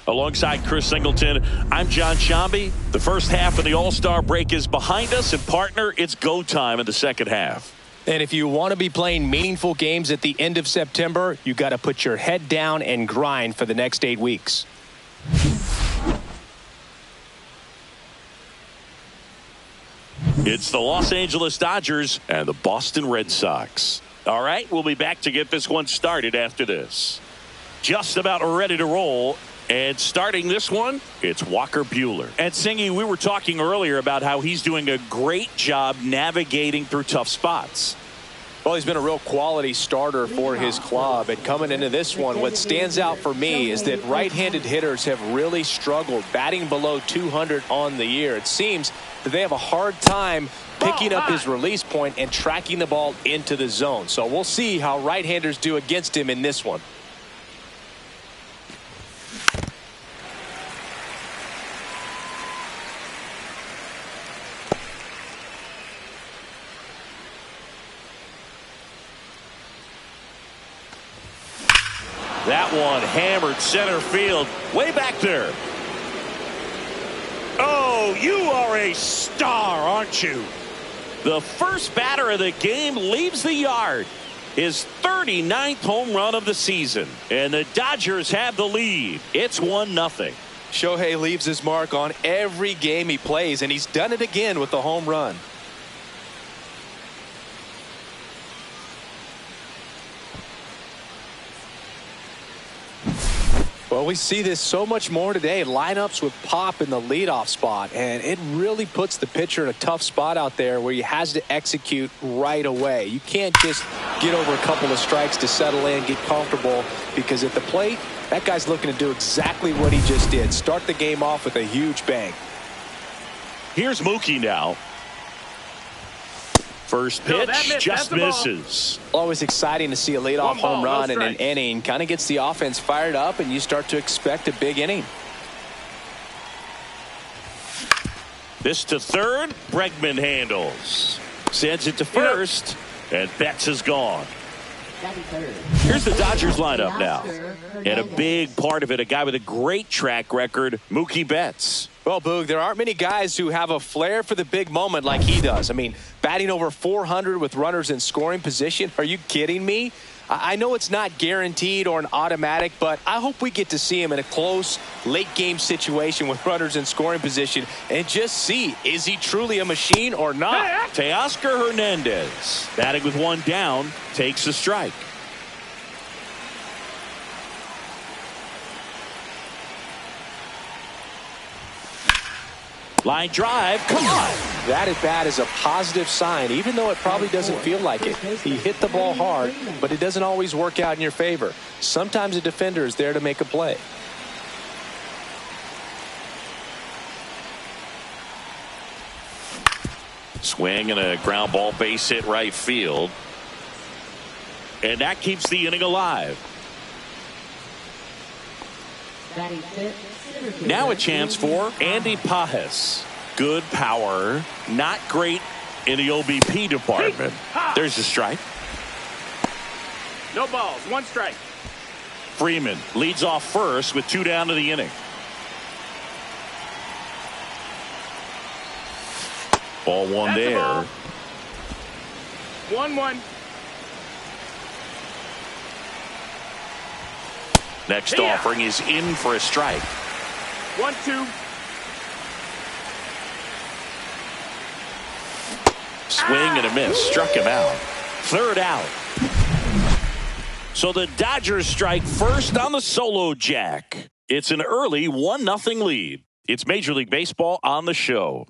Alongside Chris Singleton, I'm John Shambi. The first half of the All-Star break is behind us, and partner, it's go time in the second half. And if you want to be playing meaningful games at the end of September, you got to put your head down and grind for the next 8 weeks. It's the Los Angeles Dodgers and the Boston Red Sox. All right, we'll be back to get this one started after this. Just about ready to roll. And starting this one, it's Walker Buehler. And Singy, we were talking earlier about how he's doing a great job navigating through tough spots. Well, he's been a real quality starter for his club. And coming into this one, what stands out for me is that right-handed hitters have really struggled, batting below 200 on the year. It seems that they have a hard time picking up his release point and tracking the ball into the zone. So we'll see how right-handers do against him in this one. That one hammered center field, way back there. Oh, you are a star, aren't you? The first batter of the game leaves the yard. His 39th home run of the season. And the Dodgers have the lead. It's 1-0. Shohei leaves his mark on every game he plays, and he's done it again with the home run. Well, we see this so much more today. Lineups with pop in the leadoff spot, and it really puts the pitcher in a tough spot out there where he has to execute right away. You can't just get over a couple of strikes to settle in, get comfortable, because at the plate, that guy's looking to do exactly what he just did. Start the game off with a huge bang. Here's Mookie now. First pitch just misses. Always exciting to see a leadoff home run in an inning. Kind of gets the offense fired up, and you start to expect a big inning. This to third. Bregman handles. Sends it to first. And Betts is gone. Here's the Dodgers lineup now. And a big part of it, a guy with a great track record, Mookie Betts. Well, Boog, there aren't many guys who have a flair for the big moment like he does. I mean, batting over 400 with runners in scoring position. Are you kidding me? I know it's not guaranteed or an automatic, but I hope we get to see him in a close, late-game situation with runners in scoring position and just see, is he truly a machine or not? Teoscar Hernandez, batting with one down, takes a strike. Line drive, come on. That at bat is a positive sign, even though it probably doesn't feel like it. He hit the ball hard, but it doesn't always work out in your favor. Sometimes a defender is there to make a play. Swing and a ground ball, base hit right field. And that keeps the inning alive. Now a chance for Andy Pajes. Good power, not great in the OBP department. There's a strike. No balls, one strike. Freeman leads off first with 2 down to the inning. Ball one That's there. 1-1. Next offering is in for a strike. 1-2. Swing and a miss. Struck him out. Third out. So the Dodgers strike first on the solo jack. It's an early 1-0 lead. It's Major League Baseball on the show.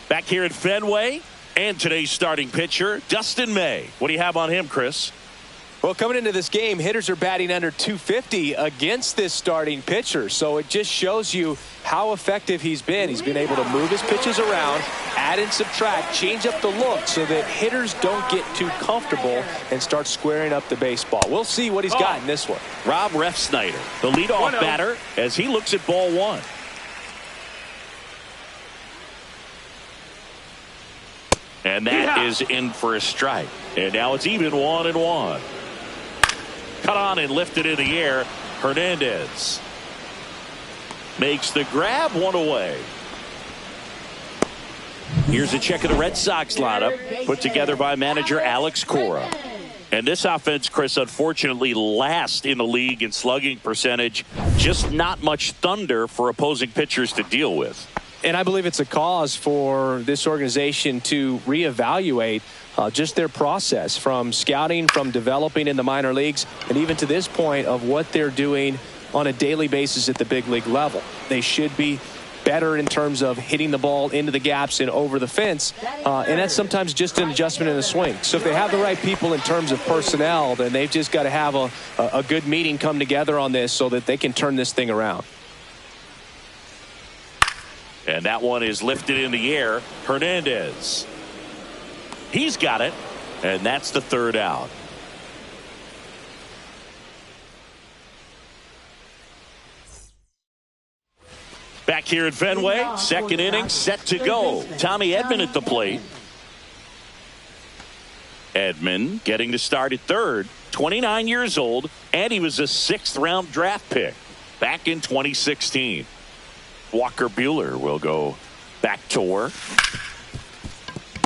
Back here at Fenway, and today's starting pitcher, Dustin May. What do you have on him, Chris? Well, coming into this game, hitters are batting under 250 against this starting pitcher. So it just shows you how effective he's been. He's been able to move his pitches around, add and subtract, change up the look so that hitters don't get too comfortable and start squaring up the baseball. We'll see what he's got in this one. Rob Refsnyder, the leadoff batter, as he looks at ball one. And that is in for a strike. And now it's even 1-1. Cut on and lifted in the air. Hernandez makes the grab, one away. Here's a check of the Red Sox lineup put together by manager Alex Cora. And this offense, Chris, unfortunately last in the league in slugging percentage. Just not much thunder for opposing pitchers to deal with. And I believe it's a cause for this organization to reevaluate just their process from scouting, from developing in the minor leagues, and even to this point of what they're doing on a daily basis at the big league level. They should be better in terms of hitting the ball into the gaps and over the fence. And that's sometimes just an adjustment in the swing. So if they have the right people in terms of personnel, then they've just got to have a good meeting come together on this so that they can turn this thing around. And that one is lifted in the air. Hernandez. He's got it. And that's the third out. Back here at Fenway, second inning set to go. Tommy Edman at the plate. Edman getting the start at third, 29 years old, and he was a 6th-round draft pick back in 2016. Walker Buehler will go back to work.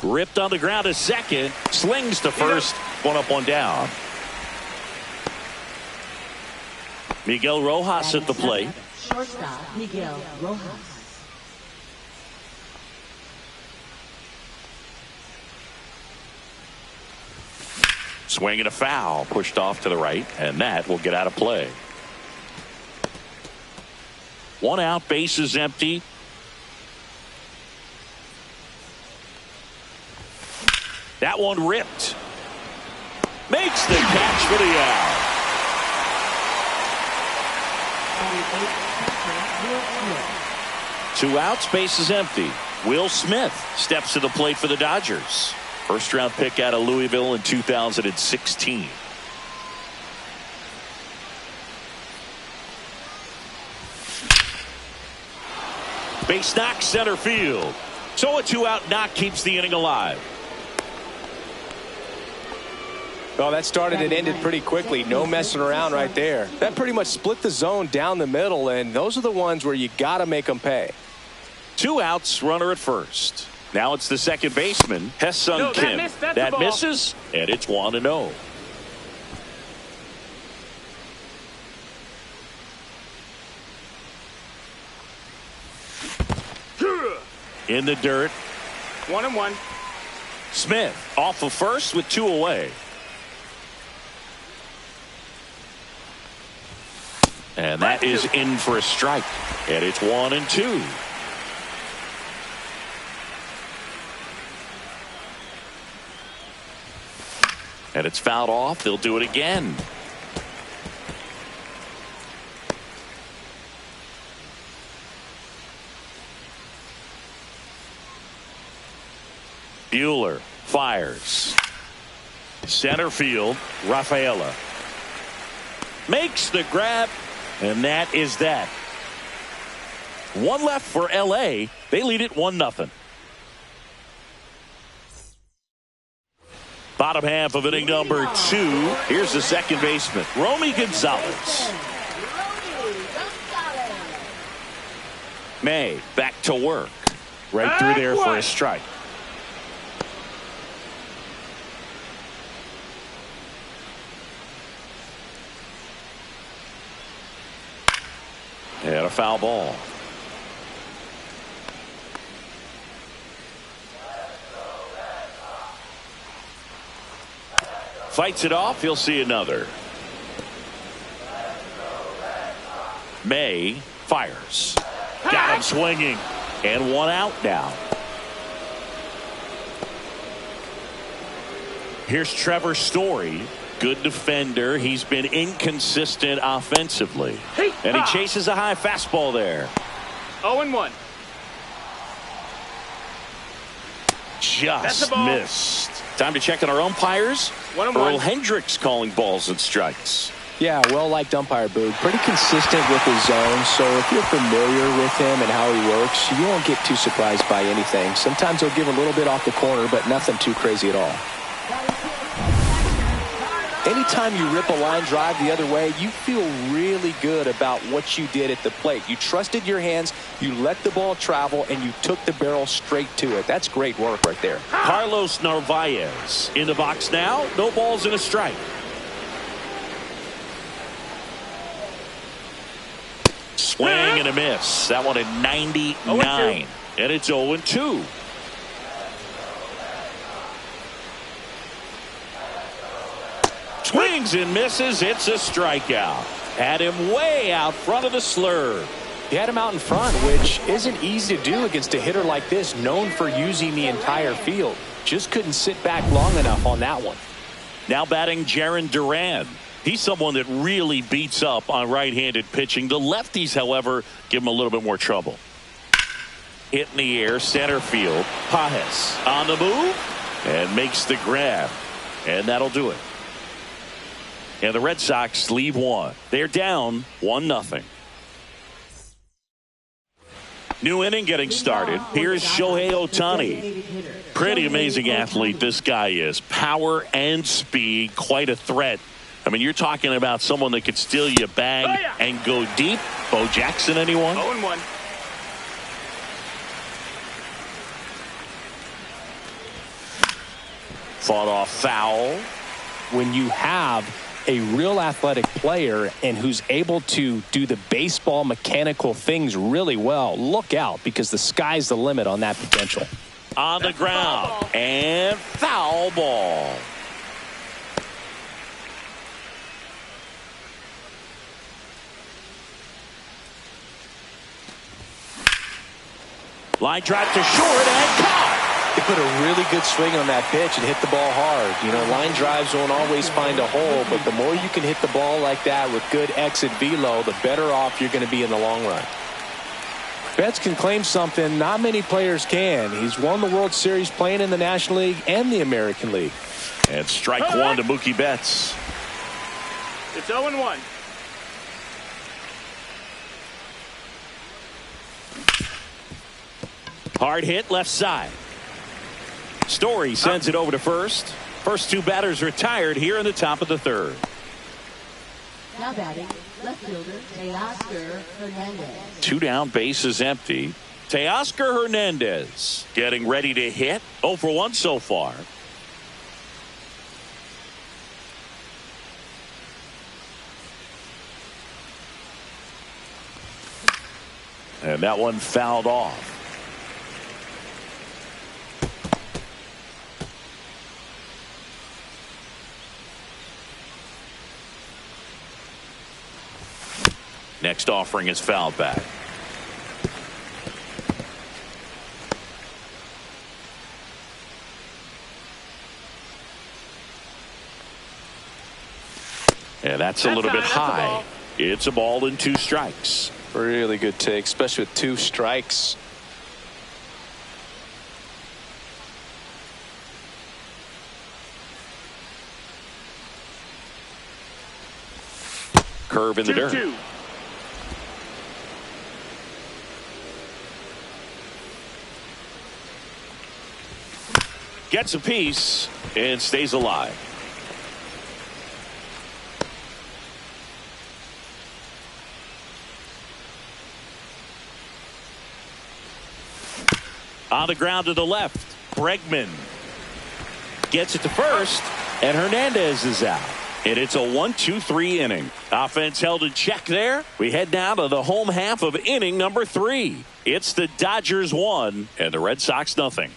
Ripped on the ground to second, slings to first, one up, one down. Miguel Rojas at the plate. Shortstop Miguel Rojas. Swing and a foul, pushed off to the right, and that will get out of play. 1 out, bases empty. That one ripped. Makes the catch for the out. Two outs, bases empty. Will Smith steps to the plate for the Dodgers. First-round pick out of Louisville in 2016. Base knock, center field. So a 2-out knock keeps the inning alive. Well, that started and ended pretty quickly. No messing around right there. That pretty much split the zone down the middle, and those are the ones where you got to make them pay. 2 outs, runner at first. Now it's the second baseman, Hesung Kim. That misses, and it's 1-0. In the dirt. 1-1. Smith off of first with 2 away. And that is in for a strike. And it's 1-2. And it's fouled off. They'll do it again. Buehler fires. Center field, Rafaela makes the grab, and that is that. 1 left for L.A. They lead it 1-0. Bottom half of inning number 2. Here's the second baseman, Romy Gonzalez. May back to work. Right through there for a strike. And a foul ball. Fights it off. He'll see another. May fires. Got him swinging. And 1 out now. Here's Trevor Story. Good defender. He's been inconsistent offensively. And he chases a high fastball there. 0-1. Just missed. Time to check on our umpires. Earl Hendricks calling balls and strikes. Yeah, well-liked umpire, Boog. Pretty consistent with his zone, so if you're familiar with him and how he works, you won't get too surprised by anything. Sometimes he'll give a little bit off the corner, but nothing too crazy at all. Anytime you rip a line drive the other way, you feel really good about what you did at the plate. You trusted your hands, you let the ball travel, and you took the barrel straight to it. That's great work right there. Carlos Narvaez in the box now. No balls and a strike. Swing and a miss. That one at 99. And it's 0-2. Swings and misses. It's a strikeout. Had him way out front of the slur. He had him out in front, which isn't easy to do against a hitter like this, known for using the entire field. Just couldn't sit back long enough on that one. Now batting Jarren Duran. He's someone that really beats up on right-handed pitching. The lefties, however, give him a little bit more trouble. Hit in the air, center field. Pages on the move and makes the grab. And that'll do it. And the Red Sox leave one. They're down 1-0. New inning getting started. Here's Shohei Ohtani. Pretty amazing athlete this guy is. Power and speed. Quite a threat. I mean, you're talking about someone that could steal your bag and go deep. Bo Jackson, anyone? 0-1. Fought off foul. When you have a real athletic player and who's able to do the baseball mechanical things really well, look out, because the sky's the limit on that potential. On the ground. And foul ball. Line drive to short and caught. He put a really good swing on that pitch and hit the ball hard. You know, line drives won't always find a hole, but the more you can hit the ball like that with good exit velo, the better off you're going to be in the long run. Betts can claim something not many players can. He's won the World Series playing in the National League and the American League. And strike one to Mookie Betts. It's 0-1. Hard hit left side. Story sends it over to first. First two batters retired here in the top of the third. Now batting, left fielder Teoscar Hernandez. Two down, bases empty. Teoscar Hernandez getting ready to hit. 0 for 1 so far. And that one fouled off. Next offering is fouled back. And that's a little bit high. It's a ball and 2 strikes. Really good take, especially with 2 strikes. Curve in the dirt. 2-2. Gets a piece and stays alive. On the ground to the left. Bregman gets it to first, and Hernandez is out. And it's a 1-2-3 inning. Offense held in check there. We head down to the home half of inning number 3. It's the Dodgers 1 and the Red Sox nothing.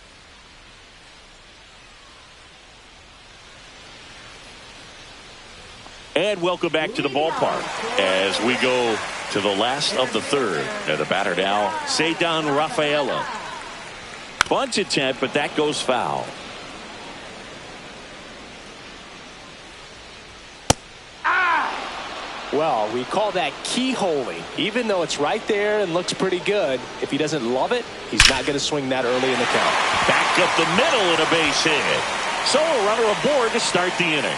And welcome back to the ballpark as we go to the last of the third. And the batter now, Ceddanne Rafaela. Bunt attempt, but that goes foul. Well, we call that keyholing. Even though it's right there and looks pretty good, if he doesn't love it, he's not going to swing that early in the count. Back up the middle and a base hit. So a runner aboard to start the inning.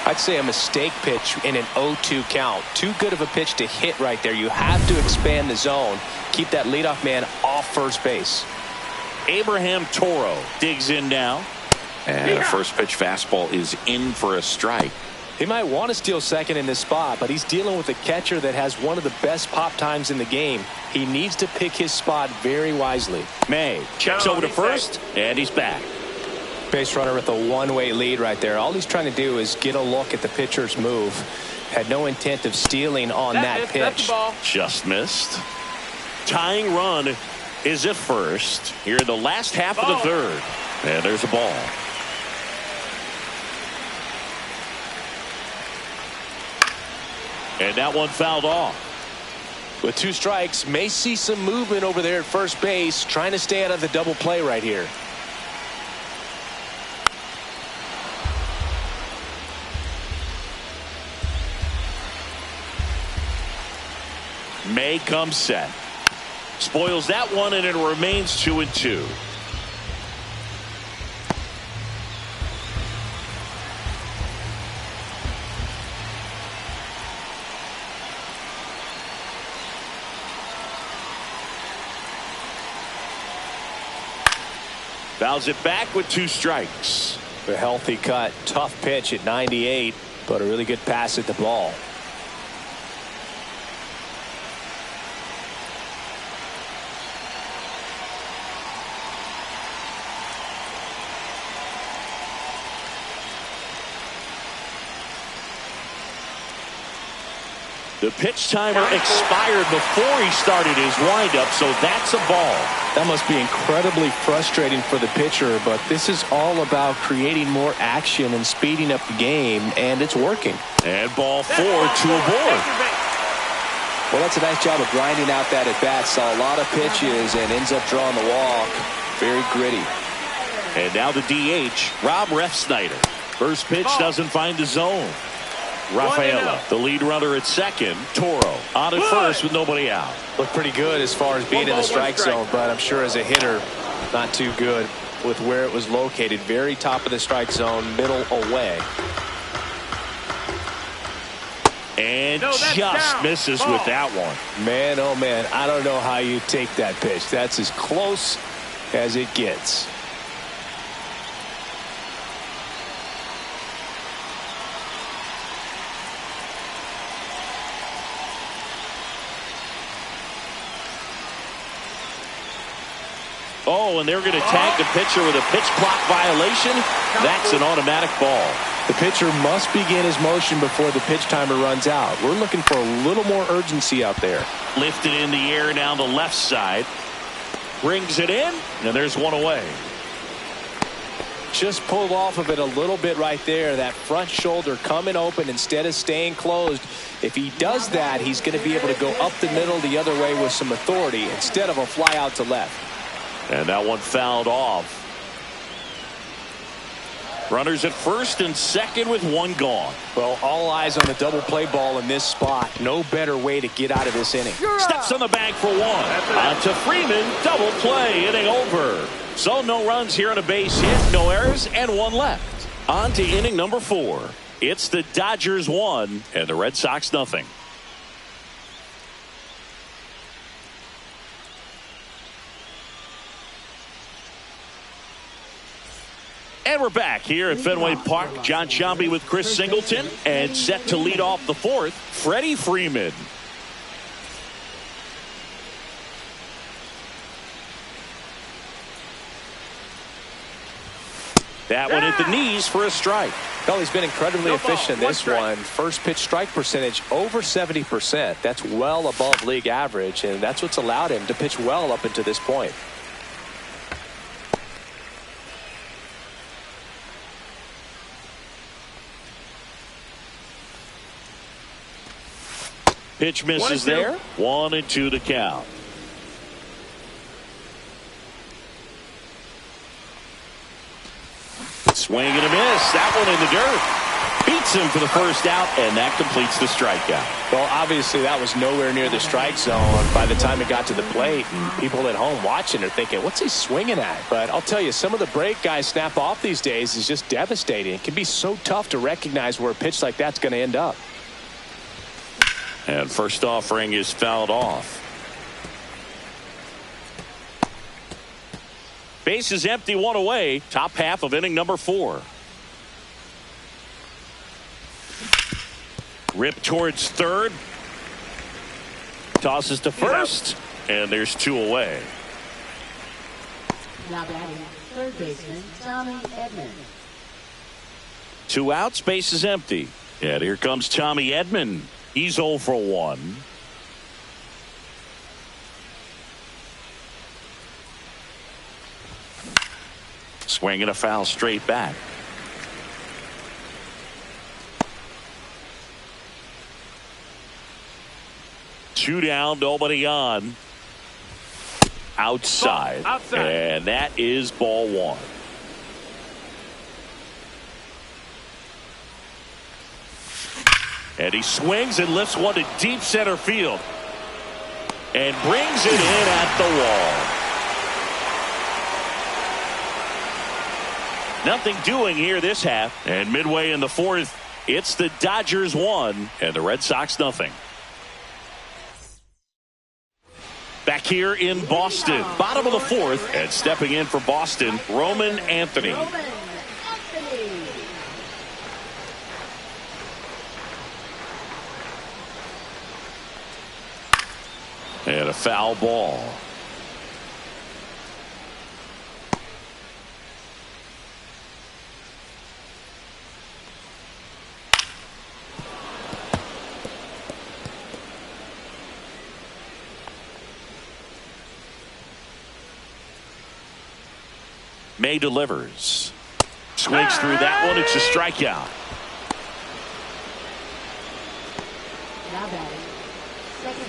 I'd say a mistake pitch in an 0-2 count. Too good of a pitch to hit right there. You have to expand the zone. Keep that leadoff man off first base. Abraham Toro digs in now. And the first pitch fastball is in for a strike. He might want to steal second in this spot, but he's dealing with a catcher that has one of the best pop times in the game. He needs to pick his spot very wisely. May checks over to first, and he's back. Base runner with a one-way lead right there. All he's trying to do is get a look at the pitcher's move. Had no intent of stealing on that pitch. Just missed. Tying run is at first here in the last half of the third. And there's a ball. And that one fouled off. With 2 strikes, may see some movement over there at first base, trying to stay out of the double play right here. May comes set. Spoils that one, and it remains 2-2. Fouls it back with 2 strikes. A healthy cut. Tough pitch at 98, but a really good pass at the ball. The pitch timer expired before he started his windup, so that's a ball. That must be incredibly frustrating for the pitcher, but this is all about creating more action and speeding up the game, and it's working. And ball 4 to a board. Well, that's a nice job of grinding out that at-bat. Saw a lot of pitches and ends up drawing the walk. Very gritty. And now the DH, Rob Refsnyder. First pitch doesn't find the zone. Rafaela, the lead runner at second. Toro on at first with nobody out. Looked pretty good as far as being in the strike zone, but I'm sure as a hitter, not too good with where it was located. Very top of the strike zone, middle away. And just misses with that one. Man, oh man, I don't know how you take that pitch. That's as close as it gets. Oh, and they're going to tag the pitcher with a pitch clock violation. That's an automatic ball. The pitcher must begin his motion before the pitch timer runs out. We're looking for a little more urgency out there. Lifted in the air down the left side. Brings it in, and there's one away. Just pulled off of it a little bit right there. That front shoulder coming open instead of staying closed. If he does that, he's going to be able to go up the middle the other way with some authority instead of a fly out to left. And that one fouled off. Runners at first and second with one gone. Well, all eyes on the double play ball in this spot. No better way to get out of this inning. Steps on the bag for one. On to Freeman. Double play. Inning over. So no runs here on a base hit. No errors and one left. On to inning number 4. It's the Dodgers 1 and the Red Sox nothing. And we're back here at Fenway Park. John Sciambi with Chris Singleton. And set to lead off the 4th, Freddie Freeman. That one hit the knees for a strike. Well, he's been incredibly efficient in this one. First pitch strike percentage over 70%. That's well above league average, and that's what's allowed him to pitch well up until this point. Pitch misses there. 1-2 to count. Swing and a miss. That one in the dirt. Beats him for the first out, and that completes the strikeout. Well, obviously that was nowhere near the strike zone by the time it got to the plate. And people at home watching are thinking, what's he swinging at? But I'll tell you, some of the break guys snap off these days is just devastating. It can be so tough to recognize where a pitch like that's going to end up. And first offering is fouled off. Base is empty, one away. Top half of inning number 4. Rip towards third. Tosses to first. And there's 2 away. Now batting, third baseman Tommy Edman. 2 outs, base is empty. And here comes Tommy Edman. He's 0 for 1. Swinging a foul straight back. Two down, nobody on. Outside. And that is ball 1. And he swings and lifts one to deep center field. And brings it in at the wall. Nothing doing here this half. And midway in the 4th, it's the Dodgers 1 and the Red Sox nothing. Back here in Boston, bottom of the 4th, and stepping in for Boston, Roman Anthony. And a foul ball. May delivers. Swings through that one. It's a strikeout.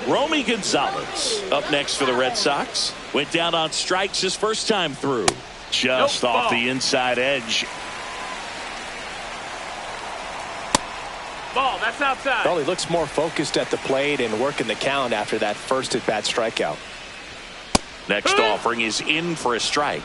Romy Gonzalez up next for the Red Sox. Went down on strikes his first time through. Just off the inside edge. Ball, that's outside. Well, he looks more focused at the plate and working the count after that first at-bat strikeout. Next offering is in for a strike.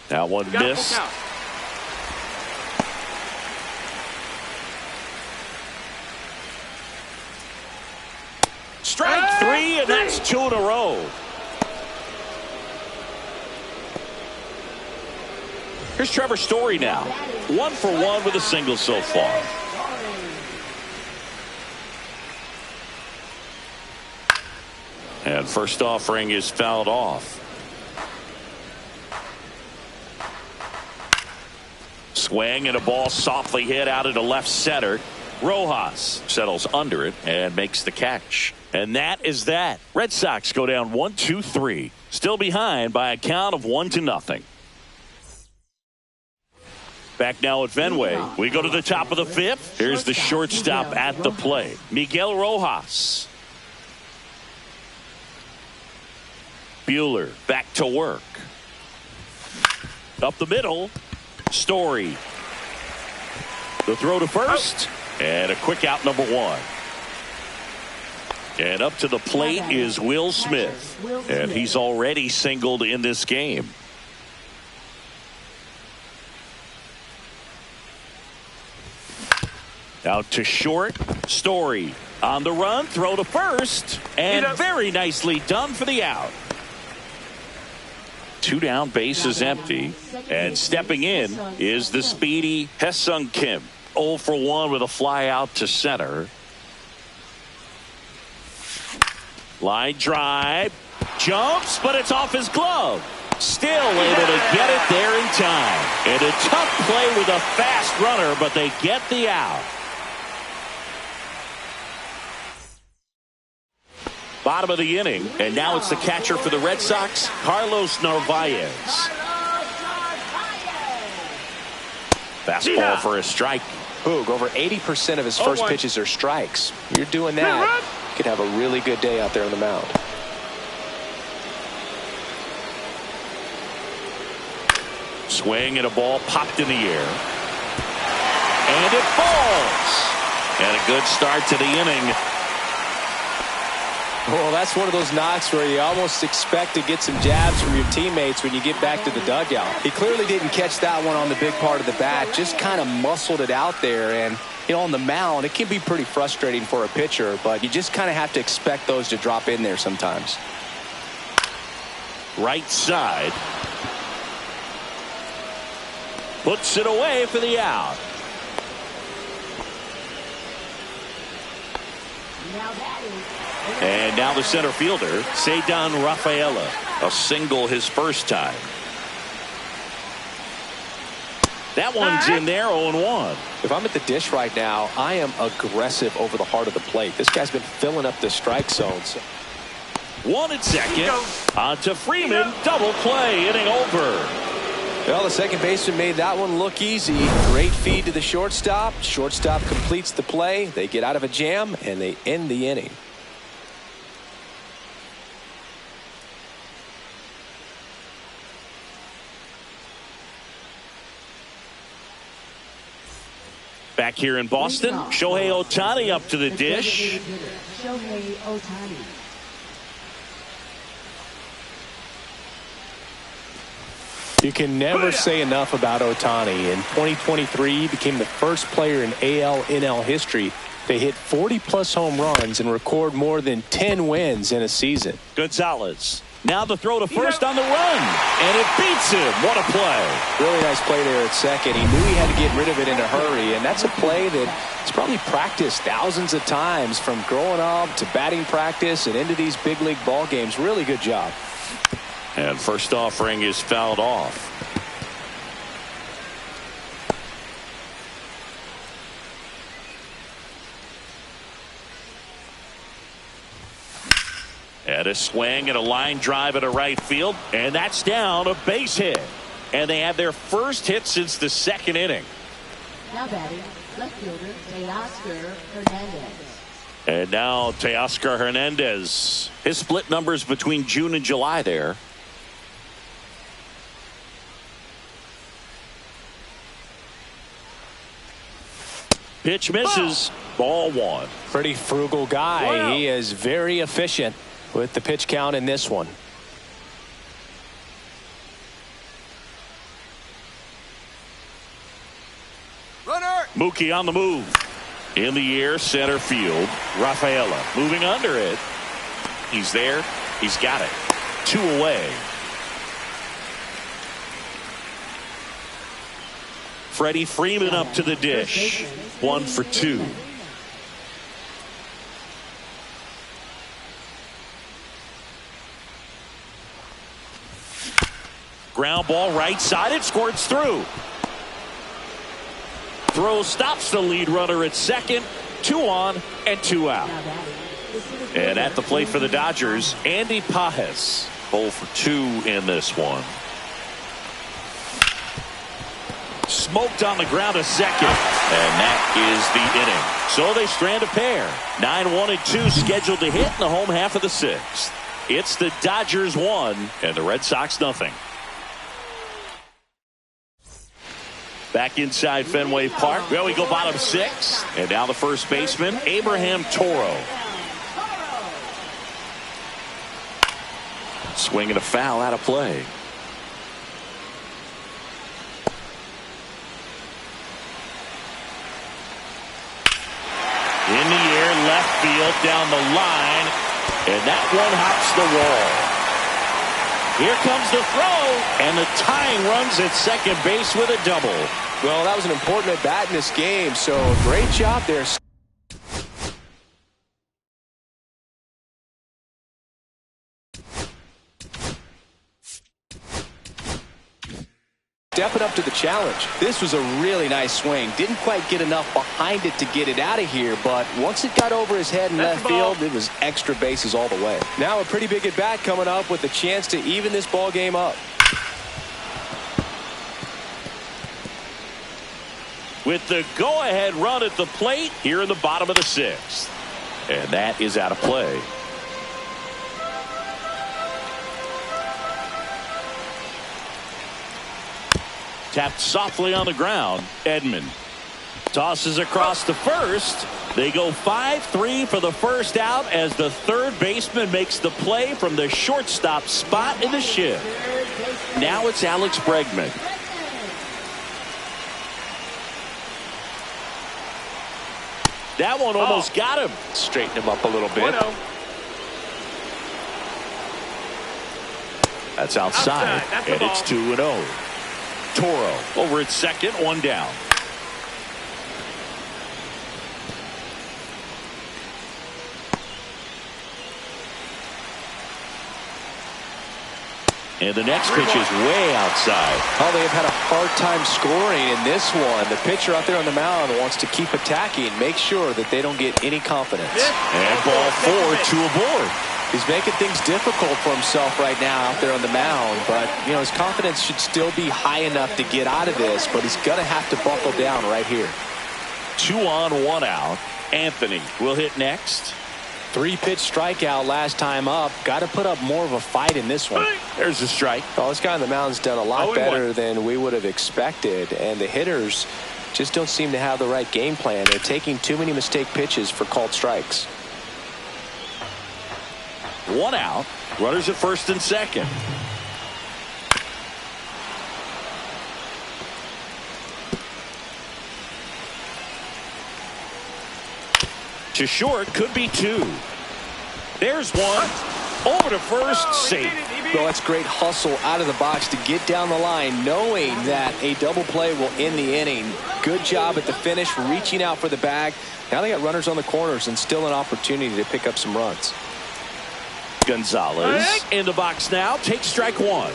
That one missed. Strike 3, and that's 2 in a row. Here's Trevor Story now. 1 for 1 with a single so far. And first offering is fouled off. Swing and a ball softly hit out into left center. Rojas settles under it and makes the catch. And that is that. Red Sox go down 1-2-3. Still behind by a count of 1-0. Back now at Fenway. We go to the top of the 5th. Here's the shortstop at the plate, Miguel Rojas. Buehler back to work. Up the middle. Story. The throw to first. And a quick out, number 1. And up to the plate is Will Smith. And he's already singled in this game. Out to short. Story on the run. Throw to first. And very nicely done for the out. 2 down, base is empty. And stepping in is the speedy Hesung Kim. 0 for 1 with a fly out to center. Line drive. Jumps, but it's off his glove. Still able to get it there in time. And a tough play with a fast runner, but they get the out. Bottom of the inning, and now it's the catcher for the Red Sox, Carlos Narvaez. Fastball for a strike. Boog, over 80% of his first pitches are strikes. You're doing that, you could have a really good day out there on the mound. Swing and a ball popped in the air. And it falls. And a good start to the inning. Well, that's one of those knocks where you almost expect to get some jabs from your teammates when you get back to the dugout. He clearly didn't catch that one on the big part of the bat, just kind of muscled it out there. And, you know, on the mound, it can be pretty frustrating for a pitcher, but you just kind of have to expect those to drop in there sometimes. Right side. Puts it away for the out. And now the center fielder, Ceddanne Rafaela. A single his first time. That one's in there, 0-1. If I'm at the dish right now, I am aggressive over the heart of the plate. This guy's been filling up the strike zones. One at second. On to Freeman. Double play. Inning over. Well, the second baseman made that one look easy. Great feed to the shortstop. Shortstop completes the play. They get out of a jam, and they end the inning. Back here in Boston, Shohei Ohtani up to the dish. Shohei Ohtani. You can never say enough about Ohtani. In 2023, he became the first player in AL/NL history to hit 40-plus home runs and record more than 10 wins in a season. Gonzalez. Now the throw to first on the run. And it beats him. What a play. Really nice play there at second. He knew he had to get rid of it in a hurry, and that's a play that he's probably practiced thousands of times from growing up to batting practice and into these big league ball games. Really good job. And first offering is fouled off. And a swing and a line drive at a right field. And that's down, a base hit. And they have their first hit since the second inning. Now batting, left fielder Teoscar Hernandez. And now Teoscar Hernandez. His split numbers between June and July there. Pitch misses. Ball one. Pretty frugal guy. He is very efficient with the pitch count in this one. Runner. Mookie on the move. In the air, center field. Rafaela moving under it. He's there. He's got it. 2 away. Freddie Freeman up to the dish. 1 for 2. Ground ball right side. It squirts through. Throw stops the lead runner at second. 2 on and 2 out. And at the plate for the Dodgers, Andy Pages. 0 for 2 in this one. Smoked on the ground a second. And that is the inning. So they strand a pair. 9-1 and 2 scheduled to hit in the home half of the 6th. It's the Dodgers 1 and the Red Sox nothing. Back inside Fenway Park. Well, we go bottom 6. And now the first baseman, Abraham Toro. Swing and a foul out of play. In the air, left field, down the line. And that one hops the wall. Here comes the throw. And the tying runs at second base with a double. Well, that was an important at bat in this game, so great job there. stepping up to the challenge. This was a really nice swing. Didn't quite get enough behind it to get it out of here, but once it got over his head in left field, it was extra bases all the way. Now a pretty big at-bat coming up with a chance to even this ball game up. With the go-ahead run at the plate here in the bottom of the 6th. And that is out of play. Tapped softly on the ground. Edman tosses across to first. They go 5-3 for the first out as the third baseman makes the play from the shortstop spot in the shift. Now it's Alex Bregman. That one almost got him. Straighten him up a little bit. That's outside and it's 2-0. Toro over at second, 1 down. And the next pitch is way outside. Oh, they have had a hard time scoring in this one. The pitcher out there on the mound wants to keep attacking, make sure that they don't get any confidence. And ball 4, 2 aboard. He's making things difficult for himself right now out there on the mound, but you know his confidence should still be high enough to get out of this, but he's going to have to buckle down right here. 2 on, 1 out. Anthony will hit next. 3-pitch strikeout last time up. Got to put up more of a fight in this one. There's a strike. Well, this guy on the mound's done a lot better than we would have expected, and the hitters just don't seem to have the right game plan. They're taking too many mistake pitches for called strikes. 1 out. Runners at first and second. To short, could be 2. There's 1. Over to first, safe. Well, that's great hustle out of the box to get down the line, knowing that a double play will end the inning. Good job at the finish, reaching out for the bag. Now they got runners on the corners and still an opportunity to pick up some runs. Gonzalez in the box now. Takes strike 1.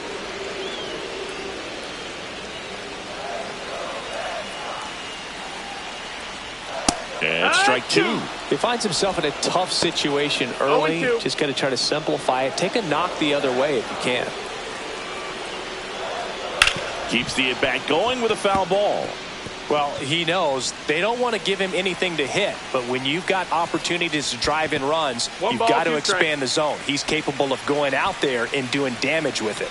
And strike 2. He finds himself in a tough situation early. Just got to try to simplify it. Take a knock the other way if you can. Keeps the at-bat going with a foul ball. Well, he knows they don't want to give him anything to hit, but when you've got opportunities to drive in runs, you've got to expand the zone. He's capable of going out there and doing damage with it.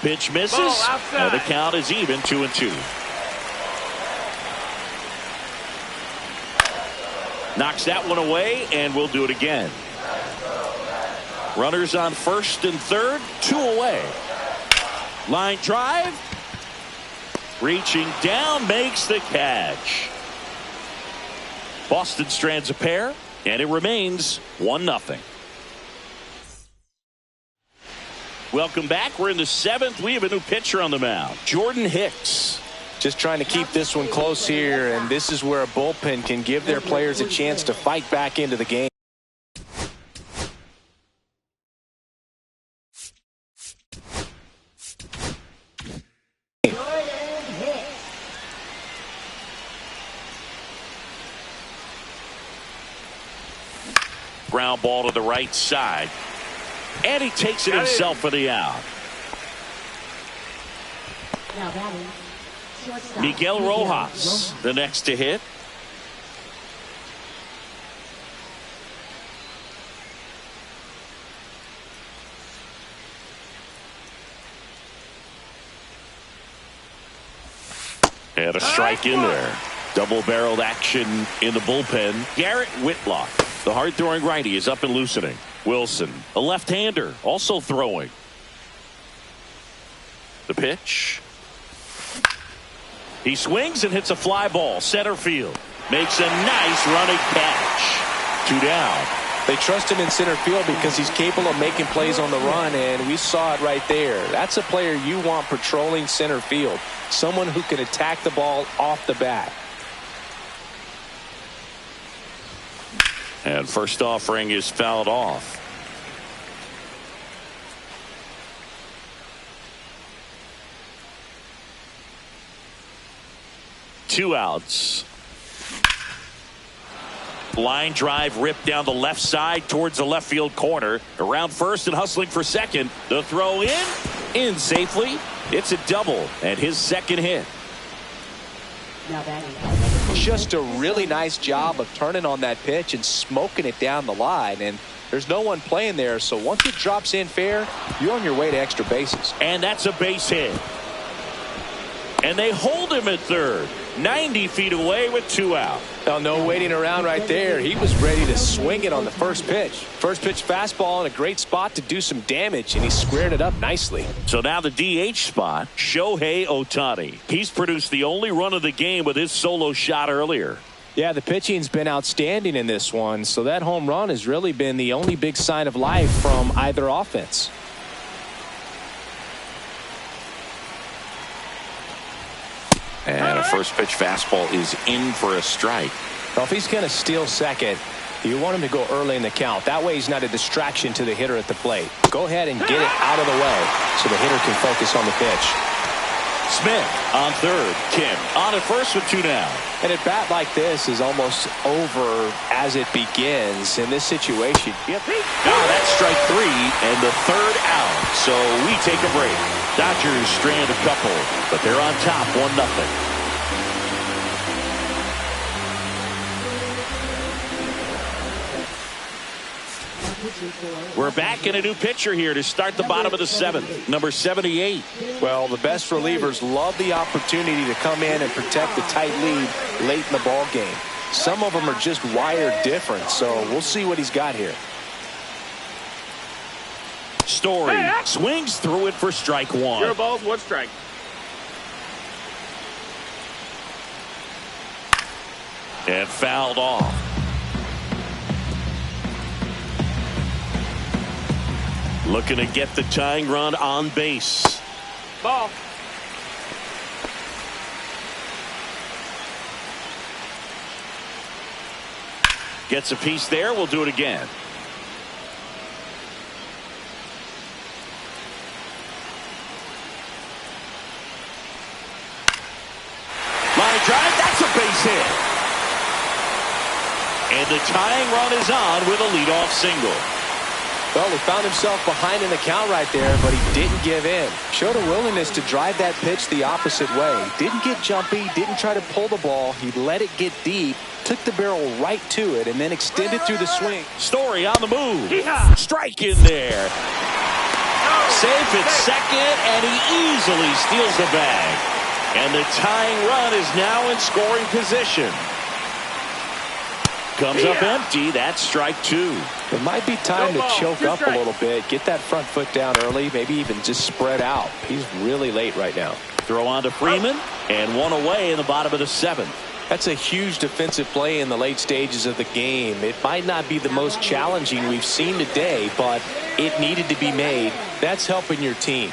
Pitch misses, and the count is even, 2-2. Knocks that one away, and we'll do it again. Runners on first and third, 2 away. Line drive. Reaching down, makes the catch. Boston strands a pair, and it remains 1-0. Welcome back. We're in the 7th. We have a new pitcher on the mound, Jordan Hicks. Just trying to keep this one close here, and this is where a bullpen can give their players a chance to fight back into the game. Ground ball to the right side, and he takes it himself for the out. Now batting, shortstop Miguel Rojas, the next to hit. And a strike in there. Double-barreled action in the bullpen. Garrett Whitlock, the hard-throwing righty, is up and loosening. Wilson, a left-hander, also throwing. The pitch. He swings and hits a fly ball. Center field. Makes a nice running catch. 2 down. They trust him in center field because he's capable of making plays on the run, and we saw it right there. That's a player you want patrolling center field. Someone who can attack the ball off the bat. And first offering is fouled off. 2 outs. Line drive ripped down the left side towards the left field corner. Around first and hustling for second. The throw in safely. It's a double and his second hit. Now batting. Just a really nice job of turning on that pitch and smoking it down the line. And there's no one playing there, so once it drops in fair, you're on your way to extra bases. And that's a base hit. And they hold him at third. 90 feet away with 2 out. Now, no waiting around right there. He was ready to swing it on the first pitch. First pitch fastball in a great spot to do some damage, and he squared it up nicely. So now the DH spot, Shohei Ohtani. He's produced the only run of the game with his solo shot earlier. Yeah, the pitching's been outstanding in this one, so that home run has really been the only big sign of life from either offense. And a first pitch fastball is in for a strike. Well, if he's going to steal second, you want him to go early in the count. That way he's not a distraction to the hitter at the plate. Go ahead and get it out of the way so the hitter can focus on the pitch. Smith on third. Kim on at first with 2 down. And a bat like this is almost over as it begins in this situation. Now that's strike 3 and the third out. So we take a break. Dodgers strand a couple, but they're on top 1-0. We're back in a new pitcher here to start the bottom of the 7th. Number 78. Well, the best relievers love the opportunity to come in and protect the tight lead late in the ball game. Some of them are just wired different, so we'll see what he's got here. Story swings through it for strike 1. 0 balls, 1 strike. And fouled off. Looking to get the tying run on base. Ball. Gets a piece there. We'll do it again. Line drive. That's a base hit. And the tying run is on with a leadoff single. Well, he found himself behind in the count right there, but he didn't give in. Showed a willingness to drive that pitch the opposite way. Didn't get jumpy, didn't try to pull the ball. He let it get deep, took the barrel right to it, and then extended through the swing. Story on the move. Strike in there. Safe at second, and he easily steals the bag. And the tying run is now in scoring position. Comes up empty. That's strike 2. It might be time to choke up a little bit, get that front foot down early, maybe even just spread out. He's really late right now. Throw on to Freeman, and 1 away in the bottom of the 7th. That's a huge defensive play in the late stages of the game. It might not be the most challenging we've seen today, but it needed to be made. That's helping your team.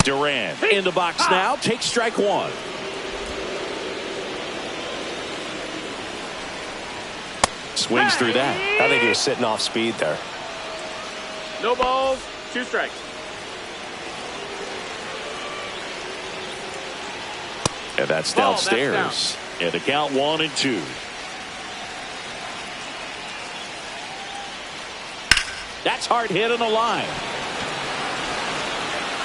Duran in the box now. Takes strike 1. Swings through that. I think he was sitting off speed there. No balls, 2 strikes. And that's downstairs. And the count 1-2. That's hard hit on the line.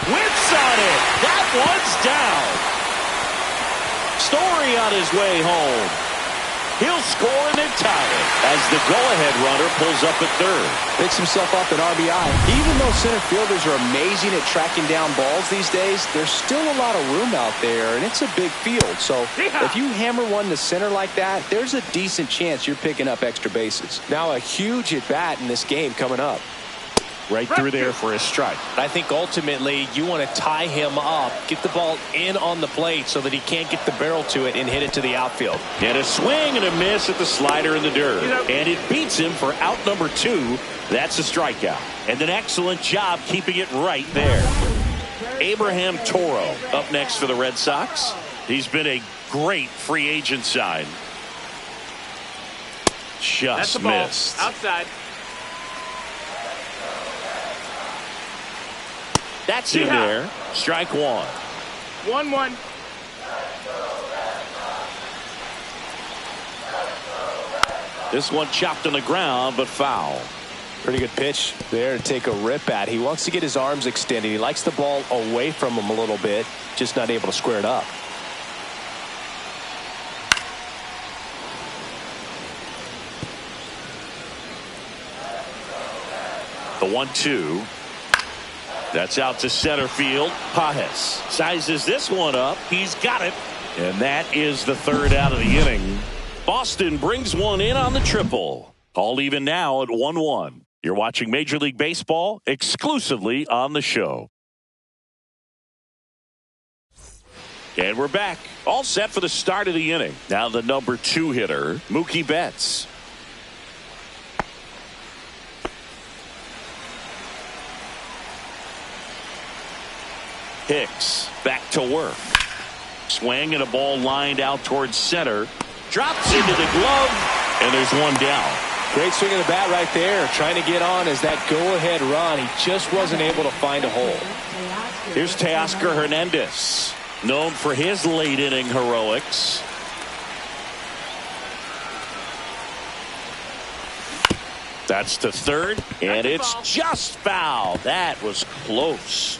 Whips on it. That one's down. Story on his way home. He'll score and then tie it as the go-ahead runner pulls up at third. Picks himself up an RBI. Even though center fielders are amazing at tracking down balls these days, there's still a lot of room out there, and it's a big field. So if you hammer one to center like that, there's a decent chance you're picking up extra bases. Now a huge at-bat in this game coming up. Right through there for a strike. I think ultimately you want to tie him up, get the ball in on the plate so that he can't get the barrel to it and hit it to the outfield. And a swing and a miss at the slider in the dirt. And it beats him for out number 2. That's a strikeout. And an excellent job keeping it right there. Abraham Toro up next for the Red Sox. He's been a great free agent sign. Just missed. Outside. That's in there. Strike 1. 1-1. This one chopped on the ground, but foul. Pretty good pitch there to take a rip at. He wants to get his arms extended. He likes the ball away from him a little bit, just not able to square it up. The 1-2. That's out to center field. Pages sizes this one up. He's got it. And that is the third out of the inning. Boston brings one in on the triple. All even now at 1-1. You're watching Major League Baseball exclusively on the show. And we're back. All set for the start of the inning. Now the number 2 hitter, Mookie Betts. Hicks back to work. Swing and a ball lined out towards center. Drops into the glove, and there's one down. Great swing of the bat right there. Trying to get on as that go-ahead run. He just wasn't able to find a hole. Here's Teoscar Hernandez, known for his late inning heroics. That's to third, and it's just foul. That was close.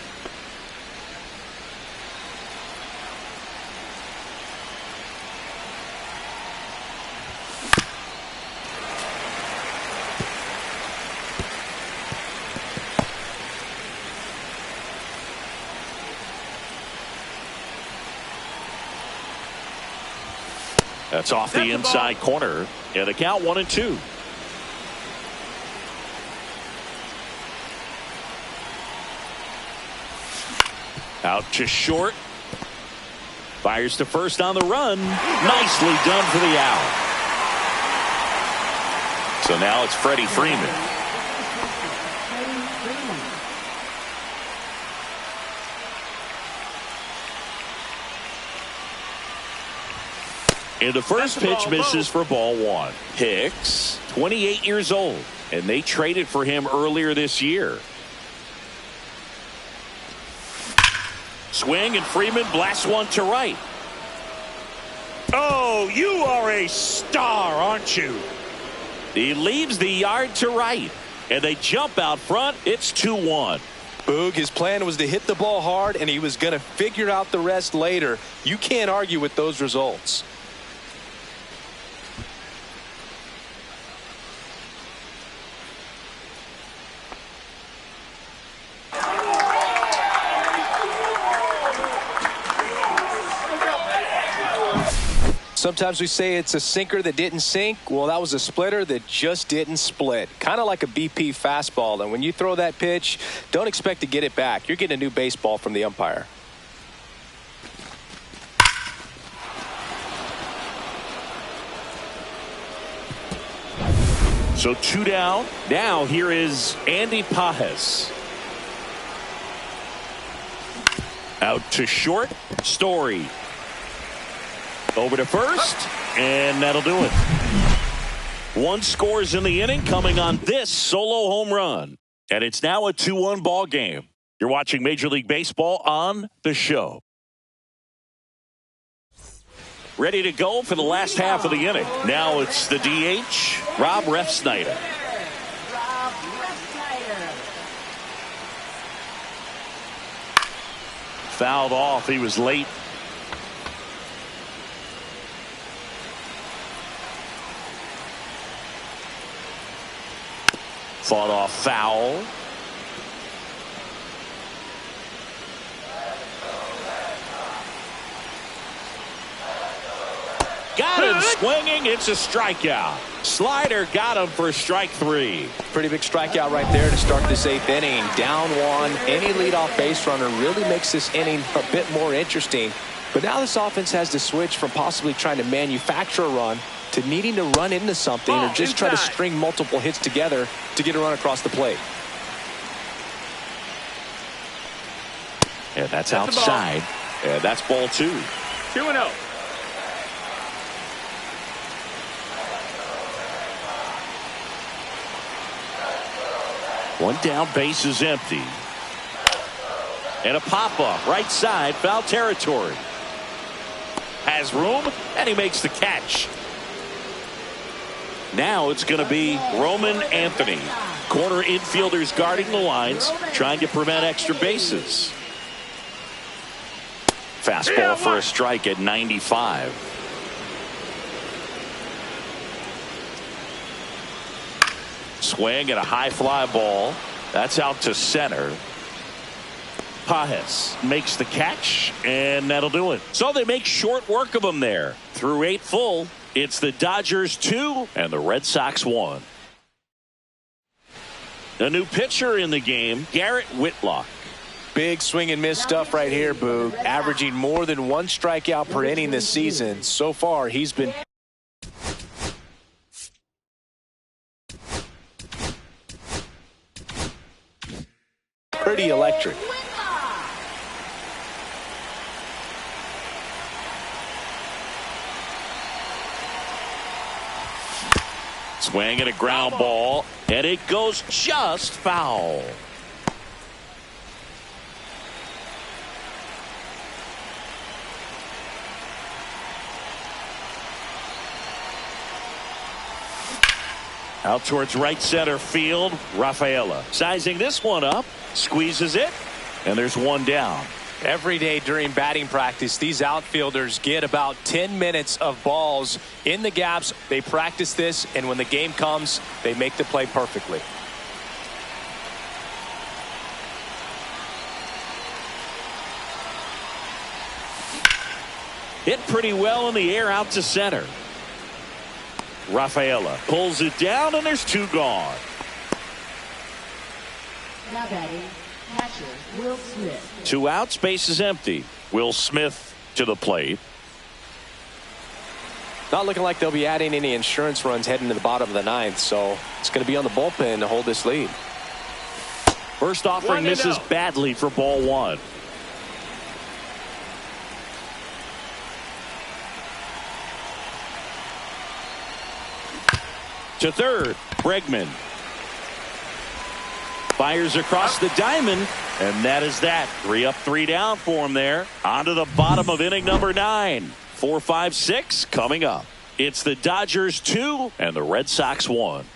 That's off the inside corner. And the count 1-2. Out to short. Fires to first on the run. Nicely done for the out. So now it's Freddie Freeman. And the first pitch misses for ball 1. Hicks, 28 years old, and they traded for him earlier this year. Swing, and Freeman blasts one to right. Oh, you are a star, aren't you? He leaves the yard to right, and they jump out front. It's 2-1. Boog, his plan was to hit the ball hard, and he was going to figure out the rest later. You can't argue with those results. Sometimes we say it's a sinker that didn't sink. Well, that was a splitter that just didn't split. Kind of like a BP fastball. And when you throw that pitch, don't expect to get it back. You're getting a new baseball from the umpire. So 2 down. Now here is Andy Pages. Out to short. Story. Over to first, and that'll do it. 1 scores in the inning coming on this solo home run. And it's now a 2-1 ball game. You're watching Major League Baseball on the show. Ready to go for the last half of the inning. Now it's the DH, Rob Refsnyder. Fouled off. He was late. Fought off foul. Got him swinging. It's a strikeout. Slider got him for strike 3. Pretty big strikeout right there to start this 8th inning. Down 1. Any leadoff base runner really makes this inning a bit more interesting. But now this offense has to switch from possibly trying to manufacture a run to needing to run into something or just try to string multiple hits together to get a run across the plate. And that's outside. And that's ball 2. 2-0. One down, base is empty. And a pop-up, right side, foul territory. Has room, and he makes the catch. Now it's going to be Roman Anthony. Corner infielders guarding the lines, trying to prevent extra bases. Fastball for a strike at 95. Swing and a high fly ball. That's out to center. Pajes makes the catch, and that'll do it. So they make short work of him there. Through 8 full, it's the Dodgers 2 and the Red Sox 1. A new pitcher in the game, Garrett Whitlock. Big swing and miss stuff right here, Boog. Averaging more than 1 strikeout per inning this season. So far, he's been pretty electric. Swing and a ground ball, and it goes just foul. Out towards right center field, Rafaela. Sizing this one up, squeezes it, and there's one down. Every day during batting practice, these outfielders get about 10 minutes of balls in the gaps. They practice this, and when the game comes, they make the play perfectly. Hit pretty well in the air out to center. Rafaela pulls it down, and there's 2 gone. Now batting, catcher Will Smith. 2 outs, base is empty. Will Smith to the plate. Not looking like they'll be adding any insurance runs heading to the bottom of the 9th, so it's going to be on the bullpen to hold this lead. First offering misses badly for ball 1. To third, Bregman. Fires across the diamond, and that is that. 3 up, 3 down for him there. On to the bottom of inning number 9. 4, 5, 6 coming up. It's the Dodgers 2 and the Red Sox 1.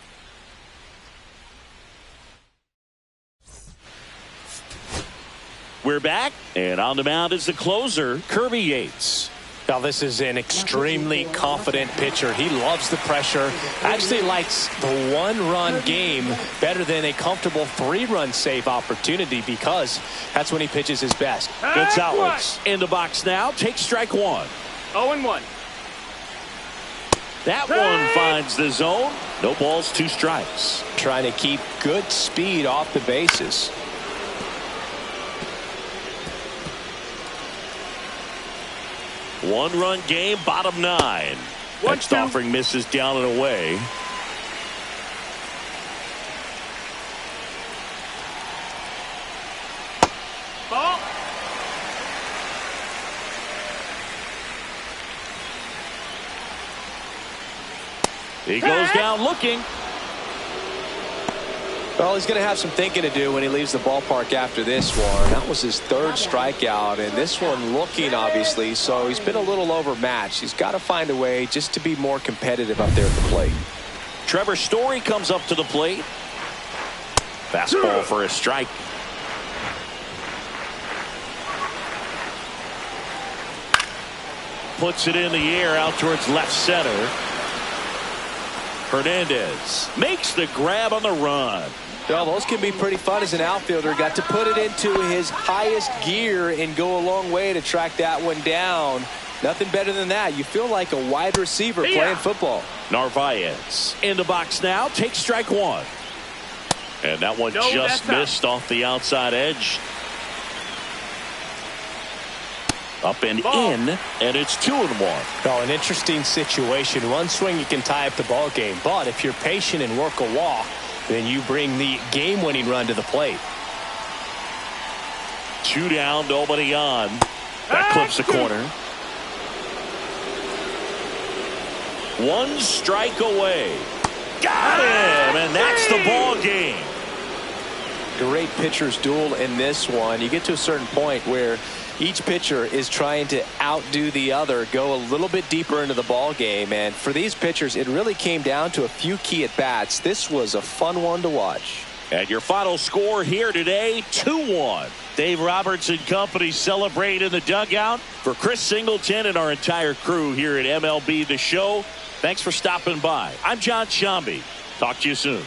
We're back, and on the mound is the closer, Kirby Yates. Now, this is an extremely confident pitcher. He loves the pressure. Actually likes the 1-run game better than a comfortable 3-run save opportunity because that's when he pitches his best. Gonzalez in the box now. Takes strike 1. 0-1. That one finds the zone. No balls, 2 strikes. Trying to keep good speed off the bases. One-run game, bottom 9. Next offering misses down and away. Ball. He goes down looking. Well, he's going to have some thinking to do when he leaves the ballpark after this one. That was his 3rd strikeout, and this one looking, obviously, so he's been a little overmatched. He's got to find a way just to be more competitive up there at the plate. Trevor Story comes up to the plate. Fastball for a strike. Puts it in the air out towards left center. Hernandez makes the grab on the run. Well, those can be pretty fun as an outfielder. Got to put it into his highest gear and go a long way to track that one down. Nothing better than that. You feel like a wide receiver playing football. Narvaez in the box now. Takes strike 1. And that one just missed off the outside edge. Up and in, and it's 2-1. Oh, an interesting situation. One swing, you can tie up the ball game. But if you're patient and work a walk, then you bring the game-winning run to the plate. 2 down, nobody on. That clips the corner. 1 strike away. Got him, and that's the ball game. Great pitcher's duel in this one. You get to a certain point where Each pitcher is trying to outdo the other, go a little bit deeper into the ball game. And for these pitchers, it really came down to a few key at-bats. This was a fun one to watch. And your final score here today, 2-1. Dave Roberts and company celebrate in the dugout. For Chris Singleton and our entire crew here at MLB The Show, thanks for stopping by. I'm John Shambi. Talk to you soon.